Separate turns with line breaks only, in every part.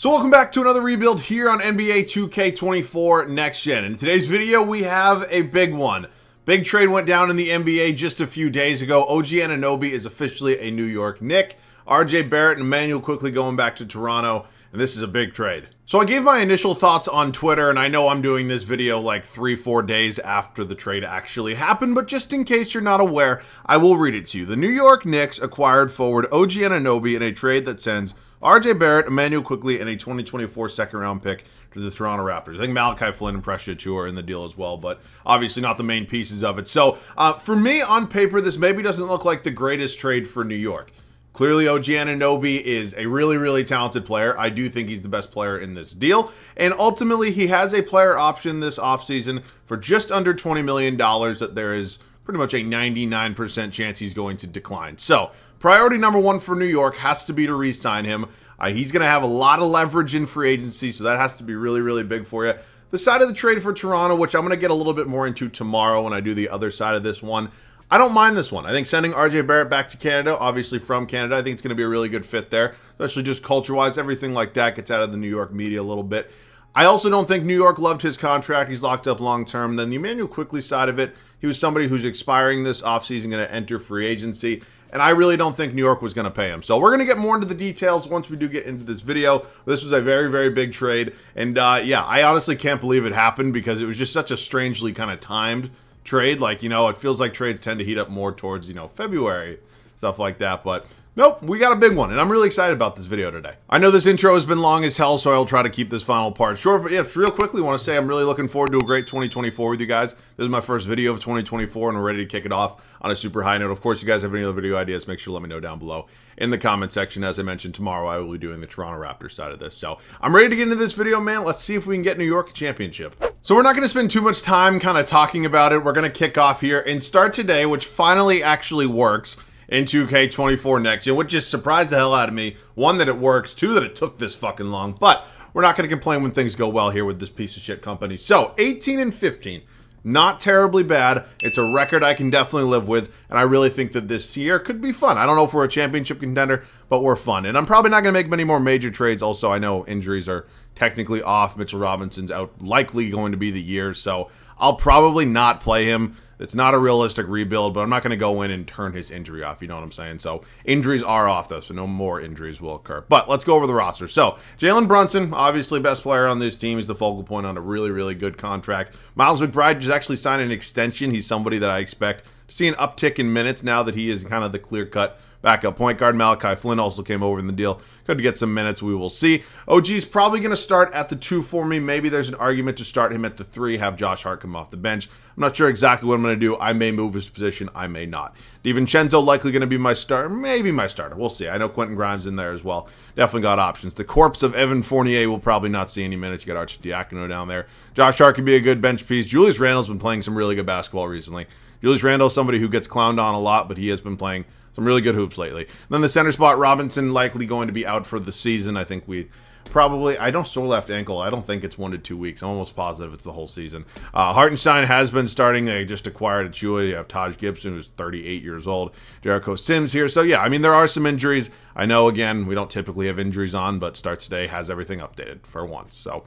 So welcome back to another rebuild here on NBA 2K24 Next Gen. In today's video, we have a big one. Big trade went down in the NBA just a few days ago. OG Anunoby is officially a New York Knick. RJ Barrett and Emmanuel quickly going back to Toronto, and this is a big trade. So I gave my initial thoughts on Twitter, and I know I'm doing this video like 3-4 days after the trade actually happened, but just in case you're not aware, I will read it to you. The New York Knicks acquired forward OG Anunoby in a trade that sends RJ Barrett, Emmanuel quickly, and a 2024 second-round pick to the Toronto Raptors. I think Malachi Flynn and Precious Achiuwa are in the deal as well, but obviously not the main pieces of it. So for me, on paper, this maybe doesn't look like the greatest trade for New York. Clearly, OG Anunoby is a really, really talented player. I do think he's the best player in this deal. And ultimately, he has a player option this offseason for just under $20 million that there is pretty much a 99% chance he's going to decline. So priority number one for New York has to be to re-sign him. He's going to have a lot of leverage in free agency, so that has to be really, really big for you. The side of the trade for Toronto, which I'm going to get a little bit more into tomorrow when I do the other side of this one, I don't mind this one. I think sending RJ Barrett back to Canada, obviously from Canada, I think it's going to be a really good fit there, especially just culture-wise. Everything like that gets out of the New York media a little bit. I also don't think New York loved his contract. He's locked up long-term. Then the Emmanuel Quickly side of it, he was somebody who's expiring this offseason, going to enter free agency. And I really don't think New York was going to pay him. So we're going to get more into the details once we do get into this video. This was a very, very big trade. And yeah, I honestly can't believe it happened because it was just such a strangely kind of timed trade. Like, it feels like trades tend to heat up more towards, February, stuff like that. But nope, we got a big one, and I'm really excited about this video today. I know this intro has been long as hell, so I'll try to keep this final part short, but yeah, real quickly, I want to say I'm really looking forward to a great 2024 with you guys. This is my first video of 2024, and we're ready to kick it off on a super high note. Of course, you guys have any other video ideas, make sure to let me know down below in the comment section. As I mentioned, tomorrow I will be doing the Toronto Raptors side of this. So I'm ready to get into this video, man. Let's see if we can get New York a championship. So we're not going to spend too much time kind of talking about it. We're going to kick off here and start today, which finally actually works in 2K24 Next Gen, which just surprised the hell out of me. One, that it works. Two, that it took this fucking long. But we're not going to complain when things go well here with this piece of shit company. So 18-15. Not terribly bad. It's a record I can definitely live with, and I really think that this year could be fun. I don't know if we're a championship contender, but we're fun. And I'm probably not going to make many more major trades. Also, I know injuries are technically off. Mitchell Robinson's out, likely going to be the year, so I'll probably not play him. It's not a realistic rebuild, but I'm not going to go in and turn his injury off. You know what I'm saying? So injuries are off, though, so no more injuries will occur. But let's go over the roster. So Jalen Brunson, obviously best player on this team. He's the focal point on a really, really good contract. Miles McBride just actually signed an extension. He's somebody that I expect to see an uptick in minutes now that he is kind of the clear-cut backup point guard. Malachi Flynn also came over in the deal. Could get some minutes. We will see. OG's probably going to start at the 2 for me. Maybe there's an argument to start him at the 3, have Josh Hart come off the bench. I'm not sure exactly what I'm going to do. I may move his position. I may not. DiVincenzo likely going to be my starter. Maybe my starter. We'll see. I know Quentin Grimes in there as well. Definitely got options. The corpse of Evan Fournier will probably not see any minutes. You got Arcidiacono down there. Josh Hart could be a good bench piece. Julius Randle's been playing some really good basketball recently. Julius Randle's somebody who gets clowned on a lot, but he has been playing some really good hoops lately. Then the center spot, Robinson likely going to be out for the season. I think we probably, I don't sore left ankle. I don't think it's 1 to 2 weeks. I'm almost positive it's the whole season. Hartenstein has been starting. They just acquired Achiuwa. You have Taj Gibson, who's 38 years old. Jericho Sims here. So yeah, I mean, there are some injuries. I know, again, we don't typically have injuries on, but Starts Today has everything updated for once. So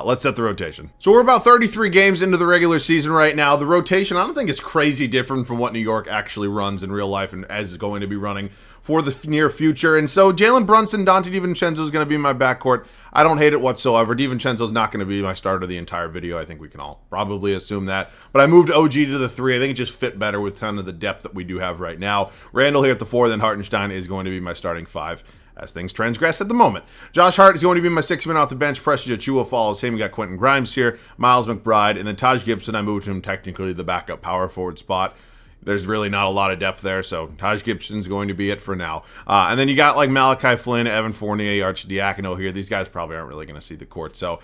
let's set the rotation. So we're about 33 games into the regular season right now. The rotation, I don't think is crazy different from what New York actually runs in real life and as is going to be running for the near future. And so Jalen Brunson, Dante DiVincenzo is going to be my backcourt. I don't hate it whatsoever. DiVincenzo's not going to be my starter the entire video. I think we can all probably assume that. But I moved OG to the 3. I think it just fit better with kind of the depth that we do have right now. Randle here at the 4, then Hartenstein is going to be my starting 5 as things transgress at the moment. Josh Hart is going to be my 6th man off the bench. Precious Achiuwa follows him. We got Quentin Grimes here, Miles McBride, and then Taj Gibson. I moved him technically the backup power forward spot. There's really not a lot of depth there, so Taj Gibson's going to be it for now. And then you got like Malachi Flynn, Evan Fournier, Arcidiacono here. These guys probably aren't really going to see the court. So,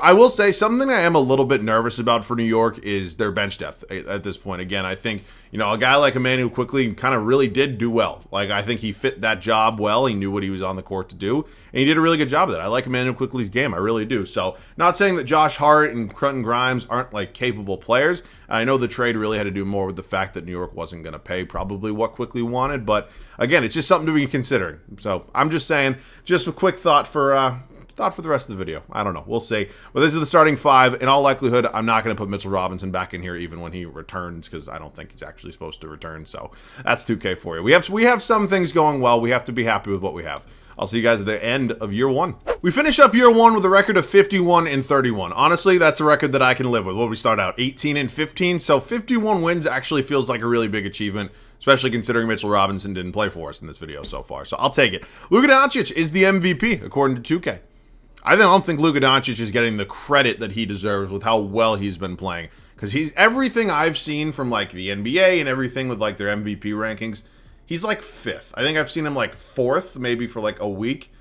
I will say something I am a little bit nervous about for New York is their bench depth at this point. Again, I think, a guy like Emmanuel Quickly kind of really did do well. Like, I think he fit that job well. He knew what he was on the court to do, and he did a really good job of that. I like Emmanuel Quickly's game. I really do. So, not saying that Josh Hart and Quentin Grimes aren't, like, capable players. I know the trade really had to do more with the fact that New York wasn't going to pay probably what Quickly wanted, but again, it's just something to be considering. So I'm just saying, just a quick thought for thought for the rest of the video. I don't know. We'll see. But this is the starting 5. In all likelihood, I'm not going to put Mitchell Robinson back in here even when he returns because I don't think he's actually supposed to return. So that's 2K for you. We have some things going well. We have to be happy with what we have. I'll see you guys at the end of year 1. We finish up year 1 with a record of 51-31. Honestly, that's a record that I can live with. What we start out 18-15, so 51 wins actually feels like a really big achievement, especially considering Mitchell Robinson didn't play for us in this video so far. So I'll take it. Luka Doncic is the MVP according to 2K. I don't think Luka Doncic is getting the credit that he deserves with how well he's been playing, because he's everything I've seen from like the NBA and everything with like their MVP rankings. He's like 5th. I think I've seen him like 4th, maybe for like a week.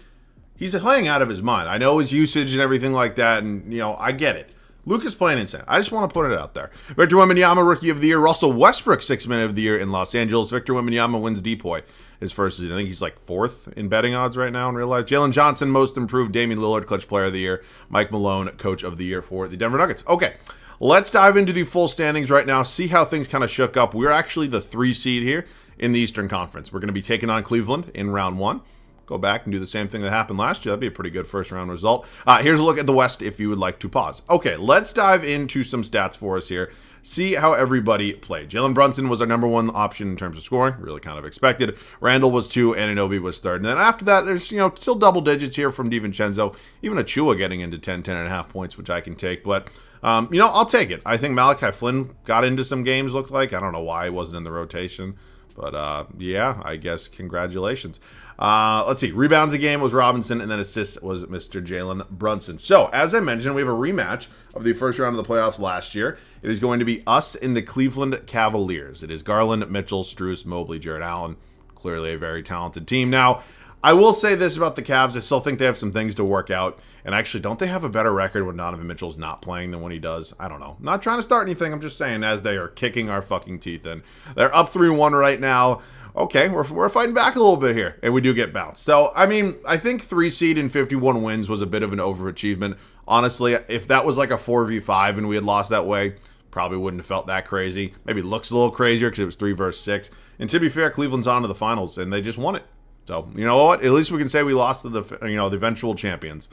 He's playing out of his mind. I know his usage and everything like that, and, you know, I get it. Luka's playing insane. I just want to put it out there. Victor Wembanyama, Rookie of the Year. Russell Westbrook, 6th Man of the Year in Los Angeles. Victor Wembanyama wins Depoy his first season. I think he's like 4th in betting odds right now in real life. Jalen Johnson, Most Improved. Damian Lillard, Clutch Player of the Year. Mike Malone, Coach of the Year for the Denver Nuggets. Okay. Let's dive into the full standings right now, see how things kind of shook up. We're actually the 3 seed here in the Eastern Conference. We're going to be taking on Cleveland in round 1. Go back and do the same thing that happened last year. That'd be a pretty good first round result. Here's a look at the West if you would like to pause. Okay, let's dive into some stats for us here. See how everybody played. Jalen Brunson was our number 1 option in terms of scoring. Really kind of expected. Randall was 2. Anunoby was 3rd. And then after that, there's, you know, still double digits here from DiVincenzo. Even Achua getting into 10.5 points, which I can take. But, you know, I'll take it. I think Malachi Flynn got into some games, looked like. I don't know why he wasn't in the rotation. But, yeah, I guess congratulations. Let's see. Rebounds a game was Robinson, and then assists was Mr. Jalen Brunson. So, as I mentioned, we have a rematch of the first round of the playoffs last year. It is going to be us in the Cleveland Cavaliers. It is Garland, Mitchell, Strus, Mobley, Jared Allen. Clearly a very talented team. Now, I will say this about the Cavs. I still think they have some things to work out. And actually, don't they have a better record when Donovan Mitchell's not playing than when he does? I don't know. I'm not trying to start anything. I'm just saying as they are kicking our fucking teeth in. They're up 3-1 right now. Okay, we're fighting back a little bit here, and we do get bounced. So, I mean, I think 3 seed and 51 wins was a bit of an overachievement. Honestly, if that was like a 4v5 and we had lost that way, probably wouldn't have felt that crazy. Maybe looks a little crazier because it was 3 versus 6. And to be fair, Cleveland's on to the finals, and they just won it. So, you know what? At least we can say we lost to the, you know, the eventual champions.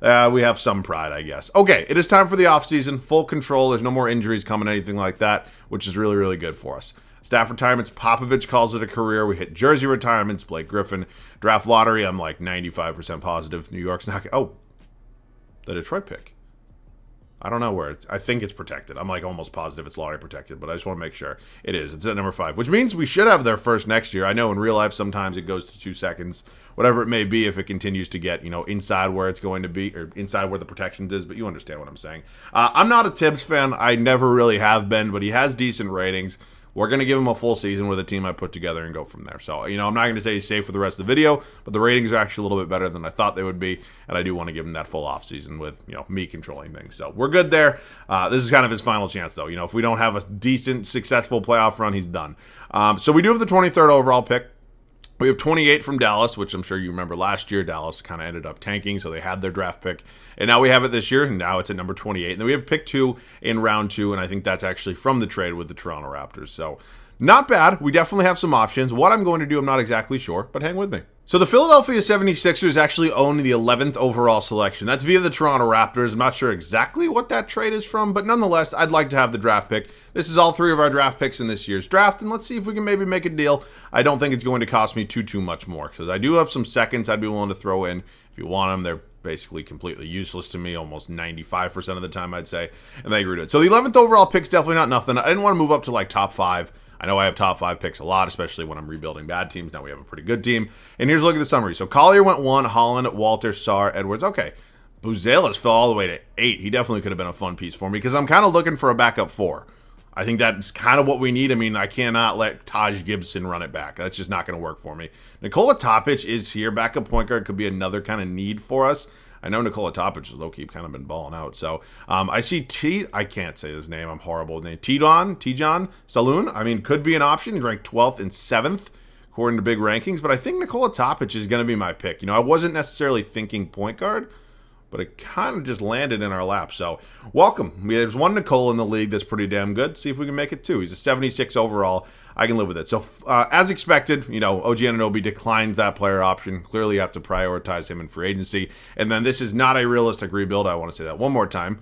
We have some pride, I guess. Okay, it is time for the offseason. Full control. There's no more injuries coming, anything like that, which is really, really good for us. Staff retirements, Popovich calls it a career. We hit jersey retirements, Blake Griffin. Draft lottery, I'm like 95% positive. New York's not... Oh, the Detroit pick. I don't know where it's... I think it's protected. I'm like almost positive it's lottery protected, but I just want to make sure. It is. It's at number 5, which means we should have their first next year. I know in real life sometimes it goes to 2 seconds, whatever it may be, if it continues to get, you know, inside where it's going to be, or inside where the protections is, but you understand what I'm saying. I'm not a Tibbs fan. I never really have been, but he has decent ratings. We're going to give him a full season with a team I put together and go from there. So, you know, I'm not going to say he's safe for the rest of the video, but the ratings are actually a little bit better than I thought they would be, and I do want to give him that full offseason with, you know, me controlling things. So, we're good there. This is kind of his final chance, though. You know, if we don't have a decent, successful playoff run, he's done. So, we do have the 23rd overall pick. We have 28 from Dallas, which I'm sure you remember last year. Dallas kind of ended up tanking, so they had their draft pick. And now we have it this year, and now it's at number 28. And then we have pick 2 in round 2, and I think that's actually from the trade with the Toronto Raptors. So, not bad. We definitely have some options. What I'm going to do, I'm not exactly sure, but hang with me. So the Philadelphia 76ers actually own the 11th overall selection. That's via the Toronto Raptors. I'm not sure exactly what that trade is from, but nonetheless, I'd like to have the draft pick. This is all 3 of our draft picks in this year's draft, and let's see if we can maybe make a deal. I don't think it's going to cost me too much more, because I do have some seconds I'd be willing to throw in. If you want them, they're basically completely useless to me, almost 95% of the time, I'd say, and they agree to it. So the 11th overall pick's definitely not nothing. I didn't want to move up to like top 5. I know I have top 5 picks a lot, especially when I'm rebuilding bad teams. Now we have a pretty good team. And here's a look at the summary. So Collier went 1, Holland, Walter, Sarr, Edwards. Okay. Buzelis fell all the way to 8. He definitely could have been a fun piece for me because I'm kind of looking for a backup 4. I think that's kind of what we need. I mean, I cannot let Taj Gibson run it back. That's just not going to work for me. Nikola Topic is here. Backup point guard could be another kind of need for us. I know Nikola Topic has low-key kind of been balling out. So I see I can't say his name. I'm horrible with name. Tijon Saloon. I mean, could be an option. He's ranked 12th and 7th according to big rankings. But I think Nikola Topic is going to be my pick. You know, I wasn't necessarily thinking point guard, but it kind of just landed in our lap. So welcome. There's one Nicole in the league that's pretty damn good. See if we can make it 2. He's a 76 overall. I can live with it. So as expected, you know, OG Anunoby declines that player option. Clearly you have to prioritize him in free agency. And then this is not a realistic rebuild. I want to say that one more time.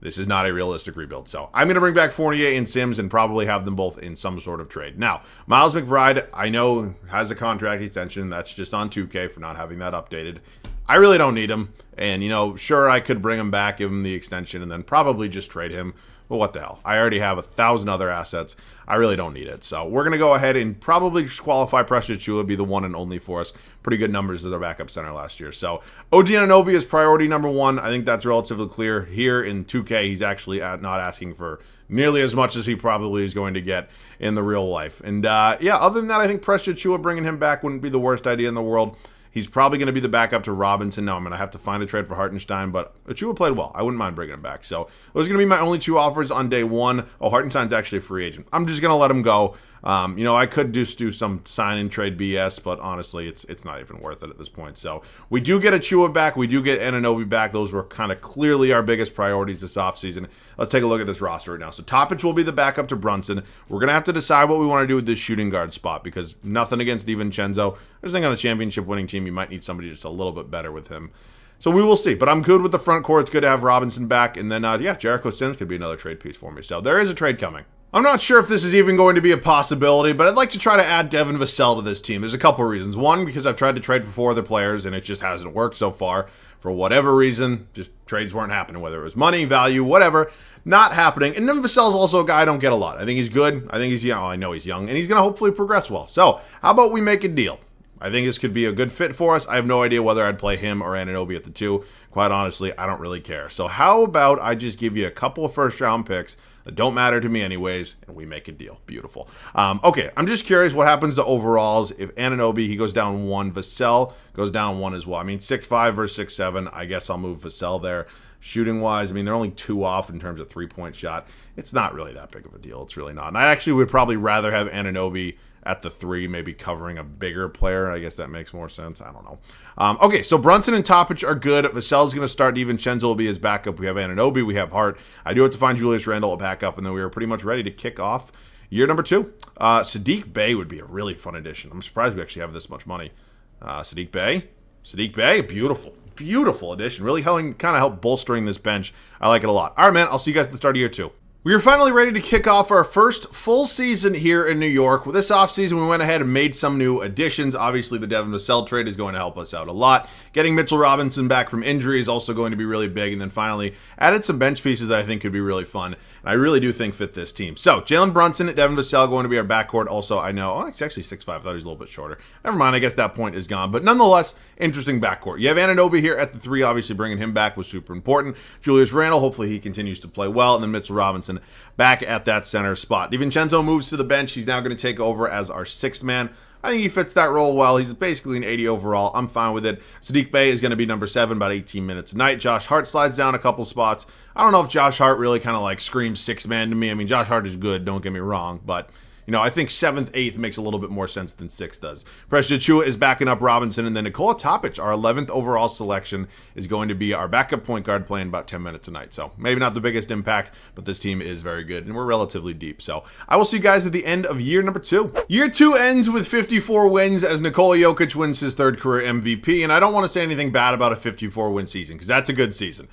This is not a realistic rebuild. So I'm going to bring back Fournier and Sims and probably have them both in some sort of trade. Now, Miles McBride, I know, has a contract extension. That's just on 2K for not having that updated. I really don't need him. And, you know, sure, I could bring him back, give him the extension, and then probably just trade him. But what the hell? I already have 1,000 other assets. I really don't need it. So we're going to go ahead and probably qualify Precious Achiuwa, be the one and only for us. Pretty good numbers as our backup center last year. So OG Anunoby is priority number 1. I think that's relatively clear. Here in 2K, he's actually not asking for nearly as much as he probably is going to get in the real life. And yeah, other than that, I think Precious Achiuwa, bringing him back wouldn't be the worst idea in the world. He's probably going to be the backup to Robinson. Now I'm going to have to find a trade for Hartenstein, but Achiuwa played well. I wouldn't mind bringing him back. So those are going to be my only 2 offers on day 1. Oh, Hartenstein's actually a free agent. I'm just going to let him go. You know, I could just do some sign and trade BS, but honestly, it's not even worth it at this point. So we do get Achiuwa back. We do get Anunoby back. Those were kind of clearly our biggest priorities this offseason. Let's take a look at this roster right now. So Topic will be the backup to Brunson. We're going to have to decide what we want to do with this shooting guard spot because nothing against DiVincenzo. I just think on a championship winning team, you might need somebody just a little bit better with him. So we will see. But I'm good with the front court. It's good to have Robinson back. And then, yeah, Jericho Sims could be another trade piece for me. So there is a trade coming. I'm not sure if this is even going to be a possibility, but I'd like to try to add Devin Vassell to this team. There's a couple of reasons. One, because I've tried to trade for 4 other players, and it just hasn't worked so far. For whatever reason, just trades weren't happening, whether it was money, value, whatever, not happening. And then Vassell's also a guy I don't get a lot. I think he's good. I think he's young. Oh, I know he's young, and he's going to hopefully progress well. So how about we make a deal? I think this could be a good fit for us. I have no idea whether I'd play him or Anunoby at the 2. Quite honestly, I don't really care. So how about I just give you a couple of first-round picks that don't matter to me anyways, and we make a deal. Beautiful. Okay, I'm just curious what happens to overalls if Anunoby, he goes down 1, Vassell goes down 1 as well. I mean, 6'5 versus 6'7, I guess I'll move Vassell there. Shooting-wise, I mean, they're only 2 off in terms of three-point shot. It's not really that big of a deal. It's really not. And I actually would probably rather have Anunoby at the 3, maybe covering a bigger player. I guess that makes more sense. I don't know. Okay, so Brunson and Topic are good. Vassell's going to start. DiVincenzo will be his backup. We have Anunoby. We have Hart. I do have to find Julius Randle a backup, and then we are pretty much ready to kick off year number 2. Saddiq Bey would be a really fun addition. I'm surprised we actually have this much money. Saddiq Bey, beautiful. Beautiful addition. Really kind of help bolstering this bench. I like it a lot. All right, man. I'll see you guys at the start of year 2. We are finally ready to kick off our first full season here in New York. With this offseason, we went ahead and made some new additions. Obviously, the Devin Vassell trade is going to help us out a lot. Getting Mitchell Robinson back from injury is also going to be really big. And then finally, added some bench pieces that I think could be really fun. And I really do think fit this team. So, Jalen Brunson and Devin Vassell going to be our backcourt. Also, I know, it's actually 6'5". I thought he was a little bit shorter. Never mind, I guess that point is gone. But nonetheless, interesting backcourt. You have Anunoby here at the 3. Obviously, bringing him back was super important. Julius Randle, hopefully he continues to play well. And then Mitchell Robinson back at that center spot. DiVincenzo moves to the bench. He's now going to take over as our 6th man. I think he fits that role well. He's basically an 80 overall. I'm fine with it. Saddiq Bey is going to be number 7, about 18 minutes a night. Josh Hart slides down a couple spots. I don't know if Josh Hart really kind of like screams 6th man to me. I mean, Josh Hart is good, don't get me wrong, but you know, I think 7th, 8th makes a little bit more sense than 6th does. Precious Achiuwa is backing up Robinson, and then Nikola Topic, our 11th overall selection, is going to be our backup point guard playing about 10 minutes a night. So maybe not the biggest impact, but this team is very good, and we're relatively deep. So I will see you guys at the end of year number 2. Year 2 ends with 54 wins as Nikola Jokic wins his 3rd career MVP, and I don't want to say anything bad about a 54-win season, because that's a good season.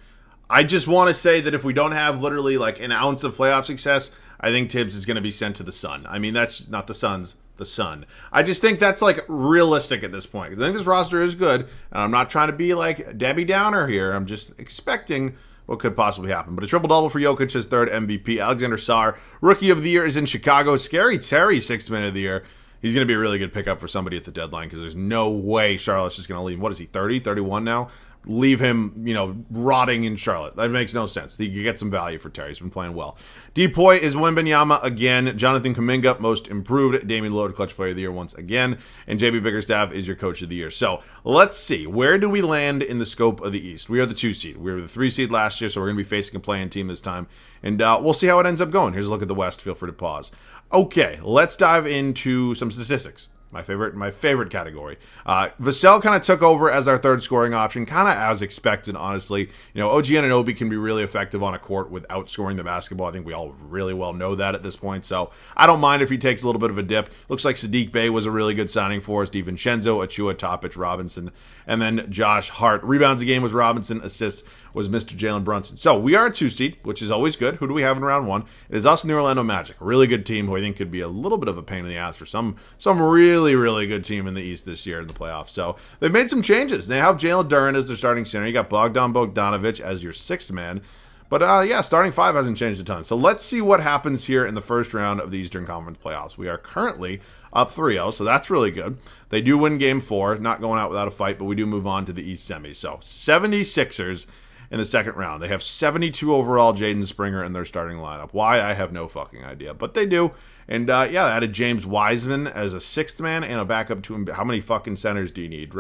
I just want to say that if we don't have literally like an ounce of playoff success, I think Tibbs is going to be sent to the sun. I mean, that's not the Suns, the sun. I just think that's like realistic at this point. I think this roster is good, and I'm not trying to be like Debbie Downer here. I'm just expecting what could possibly happen. But a triple-double for Jokic, his 3rd MVP. Alexander Sarr, Rookie of the Year, is in Chicago. Scary Terry, 6th man of the year. He's going to be a really good pickup for somebody at the deadline because there's no way Charlotte's just going to leave. What is he, 30, 31 now? Leave him, you know, rotting in Charlotte. That makes no sense. He could get some value for Terry. He's been playing well. Depoy is Wembanyama again. Jonathan Kuminga, most improved. Damian Lillard, clutch player of the year once again. And JB Bickerstaff is your coach of the year. So let's see. Where do we land in the scope of the East? We are the 2 seed. We were the 3 seed last year, so we're going to be facing a play-in team this time. And we'll see how it ends up going. Here's a look at the West. Feel free to pause. Okay, let's dive into some statistics. my favorite category. Vassell kind of took over as our third scoring option, kind of as expected, honestly. You know, OG Anunoby can be really effective on a court without scoring the basketball. I think we all really well know that at this point, so I don't mind if he takes a little bit of a dip. Looks like Saddiq Bey was a really good signing for us. DiVincenzo, Achua, Topic, Robinson, and then Josh Hart. Rebounds a game was Robinson. Assists was Mr. Jalen Brunson. So we are a 2 seed, which is always good. Who do we have in round 1? It is us and the Orlando Magic. A really good team who I think could be a little bit of a pain in the ass for some really, really good team in the East this year in the playoffs. So they've made some changes. They have Jalen Duren as their starting center. You got Bogdan Bogdanovic as your 6th man. But yeah, starting 5 hasn't changed a ton. So let's see what happens here in the first round of the Eastern Conference playoffs. We are currently up 3-0, so that's really good. They do win game 4, not going out without a fight, but we do move on to the East semis. So 76ers in the second round. They have 72 overall Jaden Springer in their starting lineup. Why? I have no fucking idea, but they do. And yeah, they added James Wiseman as a 6th man and a backup to him. How many fucking centers do you need?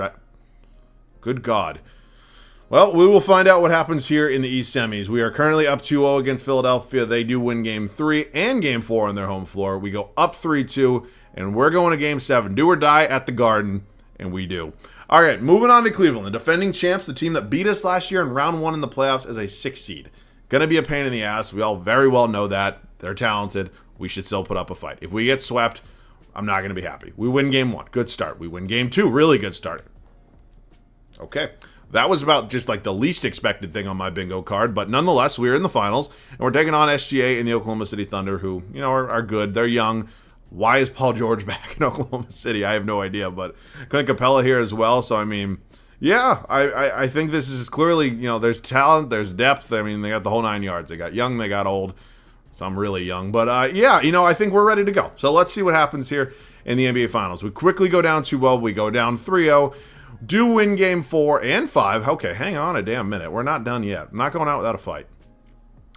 Good God. Well, we will find out what happens here in the East semis. We are currently up 2-0 against Philadelphia. They do win game 3 and game 4 on their home floor. We go up 3-2, and we're going to game 7. Do or die at the Garden, and we do. All right, moving on to Cleveland, the defending champs, the team that beat us last year in round 1 in the playoffs as a 6th seed. Going to be a pain in the ass. We all very well know that. They're talented. We should still put up a fight. If we get swept, I'm not going to be happy. We win game 1. Good start. We win game 2. Really good start. Okay. That was about just like the least expected thing on my bingo card, but nonetheless, we're in the finals, and we're taking on SGA and the Oklahoma City Thunder, who, you know, are good. They're young. Why is Paul George back in Oklahoma City? I have no idea, but Clint Capella here as well. So, I mean, yeah, I think this is clearly, you know, there's talent, there's depth. I mean, they got the whole 9 yards. They got young, they got old. Some really young. But, yeah, you know, I think we're ready to go. So let's see what happens here in the NBA Finals. We quickly go down 2-0. We go down 3-0. Do win game 4 and 5. Okay, hang on a damn minute. We're not done yet. I'm not going out without a fight.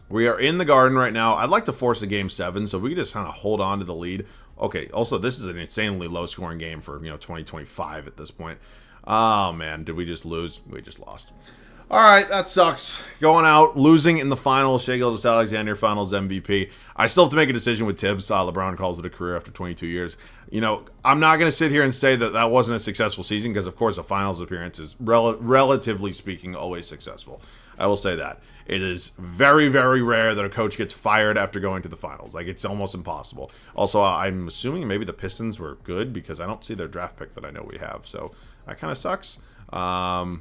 We are in the Garden right now. I'd like to force a game 7, so if we could just kind of hold on to the lead. Okay, also, this is an insanely low-scoring game for, you know, 2025 at this point. Oh, man, did we just lose? We just lost. All right, that sucks. Going out, losing in the finals. Shai Gilgeous-Alexander, finals MVP. I still have to make a decision with Tibbs. LeBron calls it a career after 22 years. You know, I'm not going to sit here and say that that wasn't a successful season because, of course, a finals appearance is, relatively speaking, always successful. I will say that. It is very, very rare that a coach gets fired after going to the finals. Like, it's almost impossible. Also, I'm assuming maybe the Pistons were good because I don't see their draft pick that I know we have. So, that kind of sucks. Oh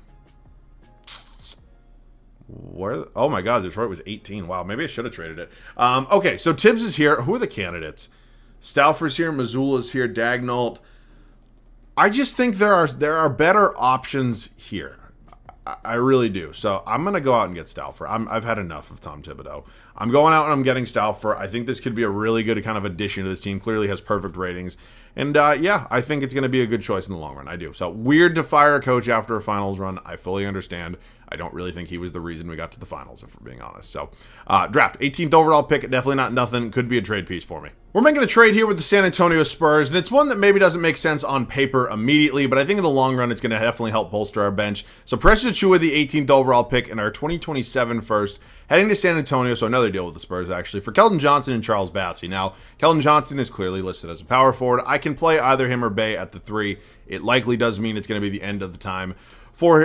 my God, Detroit was 18. Wow, maybe I should have traded it. Okay, so Tibbs is here. Who are the candidates? Stauffer's here, Missoula's here, Dagnall. I just think there are better options here. I really do. So I'm going to go out and get Stauffer. I've had enough of Tom Thibodeau. I'm going out and I'm getting Stauffer. I think this could be a really good kind of addition to this team. Clearly has perfect ratings. And yeah, I think it's going to be a good choice in the long run. I do. So weird to fire a coach after a finals run. I fully understand. I don't really think he was the reason we got to the finals, if we're being honest. So, draft, 18th overall pick, definitely not nothing. Could be a trade piece for me. We're making a trade here with the San Antonio Spurs, and it's one that maybe doesn't make sense on paper immediately, but I think in the long run, it's going to definitely help bolster our bench. So, Precious Achiuwa, the 18th overall pick, and our 2027 first, heading to San Antonio, so another deal with the Spurs, actually, for Keldon Johnson and Charles Bassey. Now, Keldon Johnson is clearly listed as a power forward. I can play either him or Bey at the 3. It likely does mean it's going to be the end of the time for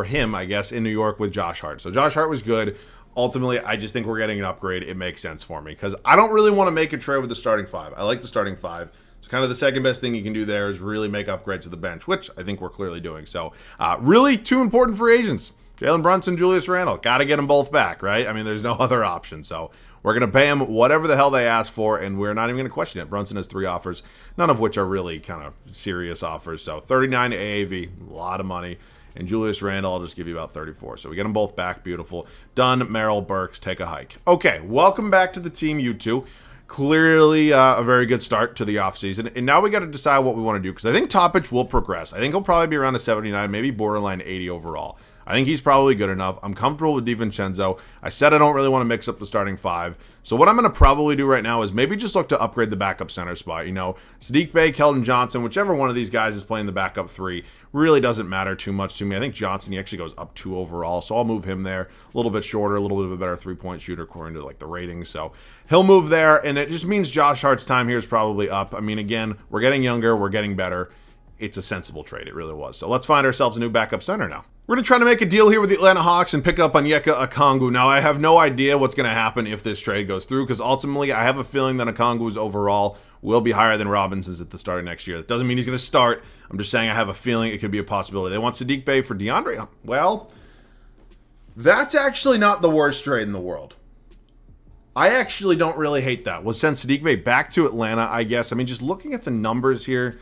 him, I guess, in New York with Josh Hart. So Josh Hart was good. Ultimately, I just think we're getting an upgrade. It makes sense for me because I don't really want to make a trade with the starting 5. I like the starting 5. It's kind of the second best thing you can do there is really make upgrades to the bench, which I think we're clearly doing. So really 2 important free agents. Jalen Brunson, Julius Randle. Got to get them both back, right? I mean, there's no other option. So we're going to pay them whatever the hell they ask for, and we're not even going to question it. Brunson has 3 offers, none of which are really kind of serious offers. So 39 to AAV, a lot of money. And Julius Randle, I'll just give you about 34. So we get them both back. Beautiful. Done. Merrill, Burks, take a hike. Okay, welcome back to the team, you two. Clearly a very good start to the offseason. And now we got to decide what we want to do because I think Topic will progress. I think he'll probably be around a 79, maybe borderline 80 overall. I think he's probably good enough. I'm comfortable with DiVincenzo. I said I don't really want to mix up the starting 5. So what I'm going to probably do right now is maybe just look to upgrade the backup center spot. You know, Saddiq Bey, Keldon Johnson, whichever one of these guys is playing the backup 3 really doesn't matter too much to me. I think Johnson, he actually goes up 2 overall, so I'll move him there. A little bit shorter, a little bit of a better 3-point shooter according to like the ratings. So he'll move there, and it just means Josh Hart's time here is probably up. I mean, again, we're getting younger, we're getting better. It's a sensible trade. It really was. So let's find ourselves a new backup center now. We're going to try to make a deal here with the Atlanta Hawks and pick up Onyeka Okongwu. Now, I have no idea what's going to happen if this trade goes through, because ultimately I have a feeling that Okongwu's overall will be higher than Robinson's at the start of next year. That doesn't mean he's going to start. I'm just saying I have a feeling it could be a possibility. They want Saddiq Bey for DeAndre. Well, that's actually not the worst trade in the world. I actually don't really hate that. We'll send Saddiq Bey back to Atlanta, I guess. I mean, just looking at the numbers here,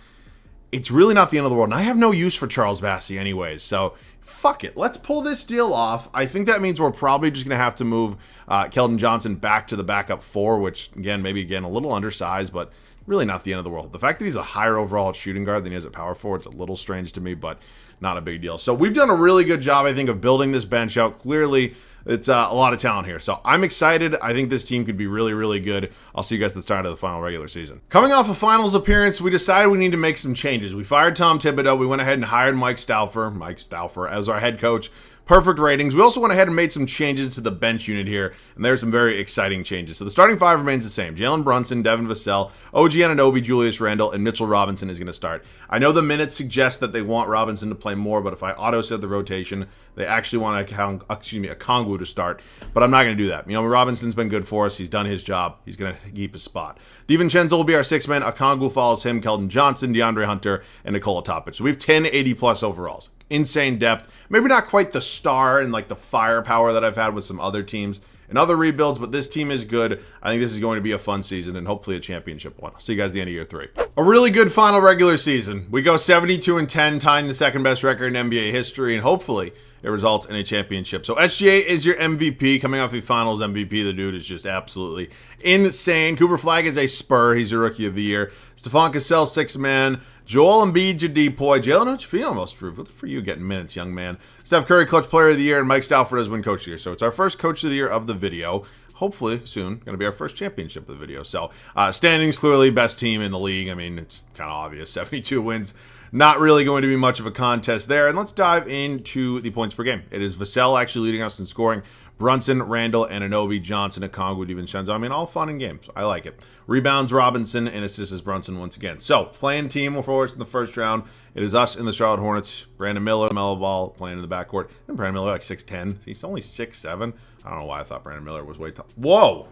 it's really not the end of the world. And I have no use for Charles Bassey anyways, so fuck it. Let's pull this deal off. I think that means we're probably just going to have to move Keldon Johnson back to the backup 4, which, again, maybe, again, a little undersized, but really not the end of the world. The fact that he's a higher overall shooting guard than he is at power forward is a little strange to me, but not a big deal. So we've done a really good job, I think, of building this bench out. Clearly, it's a lot of talent here. So I'm excited. I think this team could be really, really good. I'll see you guys at the start of the final regular season. Coming off a finals appearance, we decided we need to make some changes. We fired Tom Thibodeau. We went ahead and hired Mike Stauffer as our head coach. Perfect ratings. We also went ahead and made some changes to the bench unit here, and there's some very exciting changes. So the starting 5 remains the same. Jalen Brunson, Devin Vassell, OG Anunoby, Julius Randle, and Mitchell Robinson is going to start. I know the minutes suggest that they want Robinson to play more, but if I auto-set the rotation, they actually want Okongwu to start, but I'm not going to do that. You know, Robinson's been good for us. He's done his job. He's going to keep his spot. DiVincenzo will be our 6th man. Okongwu follows him, Keldon Johnson, DeAndre Hunter, and Nikola Topic. So we have 10 80-plus overalls. Insane depth. Maybe not quite the star and like the firepower that I've had with some other teams and other rebuilds, but this team is good. I think this is going to be a fun season and hopefully a championship one. I'll see you guys at the end of year 3. A really good final regular season. We go 72-10, tying the second best record in NBA history, and hopefully it results in a championship. So SGA is your MVP, coming off the finals MVP. The dude is just absolutely insane. Cooper Flagg is a Spur. He's your rookie of the year. Stephon Cassell, 6th man. Joel Embiid, your depoy. Jalen, how you feel? Most proof. Good for you getting minutes, young man. Steph Curry, clutch player of the year, and Mike Stauffer has been coach of the year. So it's our first coach of the year of the video. Hopefully soon going to be our first championship of the video. So standings, clearly best team in the league. I mean, it's kind of obvious. 72 wins. Not really going to be much of a contest there. And let's dive into the points per game. It is Vassell actually leading us in scoring. Brunson, Randall, Anunoby, Johnson, Okongwu, DiVincenzo. I mean, all fun and games. I like it. Rebounds, Robinson, and assists is Brunson once again. So, playing team for us in the first round. It is us in the Charlotte Hornets. Brandon Miller, Melo Ball, playing in the backcourt. And Brandon Miller, like 6'10". He's only 6'7". I don't know why I thought Brandon Miller was way tall. Whoa!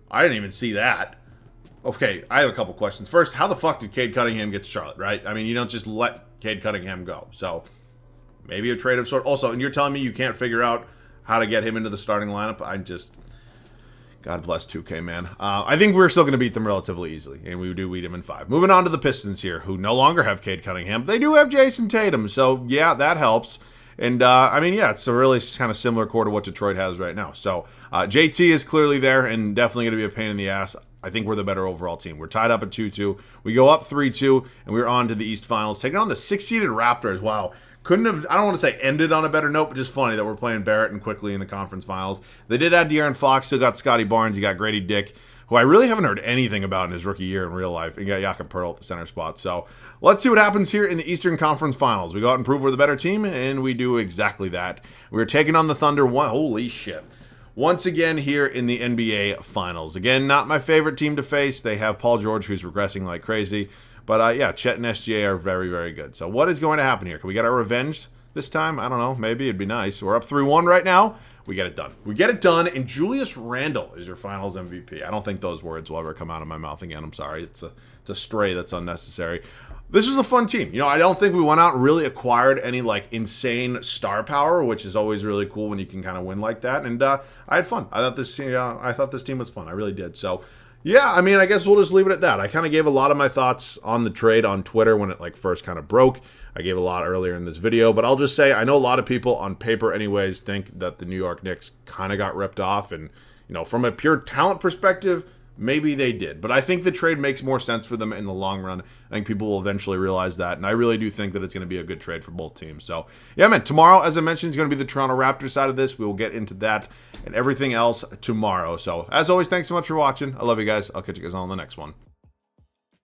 I didn't even see that. Okay, I have a couple questions. First, how the fuck did Cade Cunningham get to Charlotte, right? I mean, you don't just let Cade Cunningham go. So, maybe a trade of sort. Also, and you're telling me you can't figure out how to get him into the starting lineup? I just... God bless 2K, man. I think we're still going to beat them relatively easily, and we do beat them in 5. Moving on to the Pistons here, who no longer have Cade Cunningham. They do have Jason Tatum, so yeah, that helps. And, I mean, yeah, it's a really kind of similar core to what Detroit has right now. So, JT is clearly there and definitely going to be a pain in the ass. I think we're the better overall team. We're tied up at 2-2. We go up 3-2, and we're on to the East Finals, taking on the 6-seeded Raptors. Wow. Couldn't have, I don't want to say ended on a better note, but just funny that we're playing Barrett and quickly in the conference finals. They did add De'Aaron Fox, still got Scotty Barnes, you got Grady Dick, who I really haven't heard anything about in his rookie year in real life, and you got Jakob Poeltl at the center spot. So let's see what happens here in the Eastern Conference Finals. We go out and prove we're the better team, and we do exactly that. We're taking on the Thunder. Holy shit. Once again here in the NBA Finals. Again, not my favorite team to face. They have Paul George, who's regressing like crazy. But yeah, Chet and SGA are very, very good. So what is going to happen here? Can we get our revenge this time? I don't know. Maybe it'd be nice. We're up 3-1 right now. We get it done. We get it done, and Julius Randle is your Finals MVP. I don't think those words will ever come out of my mouth again. I'm sorry. It's a stray that's unnecessary. This was a fun team. You know, I don't think we went out and really acquired any, like, insane star power, which is always really cool when you can kind of win like that. And I had fun. I thought this team was fun. I really did. So, yeah, I mean, I guess we'll just leave it at that. I kind of gave a lot of my thoughts on the trade on Twitter when it, like, first kind of broke. I gave a lot earlier in this video, but I'll just say I know a lot of people on paper anyways think that the New York Knicks kind of got ripped off. And, you know, from a pure talent perspective, Maybe they did, but I think the trade makes more sense for them in the long run. I think people will eventually realize that, and I really do think that it's going to be a good trade for both teams. So, yeah, man, tomorrow, as I mentioned, is going to be the Toronto Raptors side of this. We will get into that and everything else tomorrow. So, as always, thanks so much for watching. I love you guys. I'll catch you guys on the next one.